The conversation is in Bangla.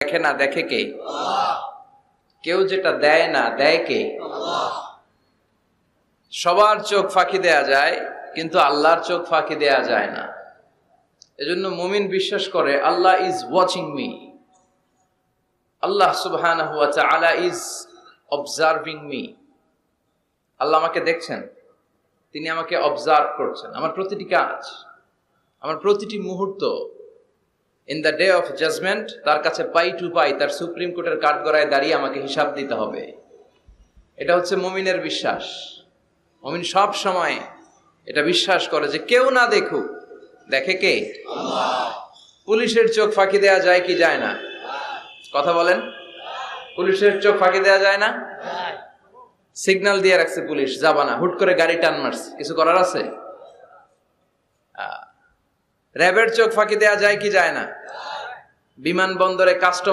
দেখে না দেখে কে? কেউ যেটা দেয় না দেয় কে? সবার চোখ ফাঁকি দেয়া যায়, কিন্তু আল্লাহর চোখ ফাঁকি দেয়া যায় না। এজন্য মুমিন বিশ্বাস করে আল্লাহ ইজ ওয়াচিং মি, আল্লাহ সুবহানাহু ওয়া তাআলা ইজ অবজার্ভিং মি। আল্লাহ আমাকে দেখছেন, তিনি আমাকে অবজার্ভ করছেন, আমার প্রতিটি কাজ, আমার প্রতিটি মুহূর্ত। In the day of judgement তার কাছে পাই টু পাই, তার সুপ্রিম কোর্টের কাঠগড়ায় দাঁড়িয়ে আমাকে হিসাব দিতে হবে। এটা হচ্ছে মুমিনের বিশ্বাস। মুমিন সব সময় এটা বিশ্বাস করে যে কেউ না দেখুক, দেখে কে? আল্লাহ। পুলিশের চোখ ফাঁকি দেয়া যায় কি যায় না? কথা বলেন। পুলিশের চোখ ফাঁকি দেয়া যায় না? সিগন্যাল দিয়ে রাখছে পুলিশ, যাবা না, হুট করে গাড়ি টান মারছে, কিছু করার আছে? র্যাবের চোখ ফাঁকি দেয়া যায় কি যায় না? বিমানবন্দরে কাস্টম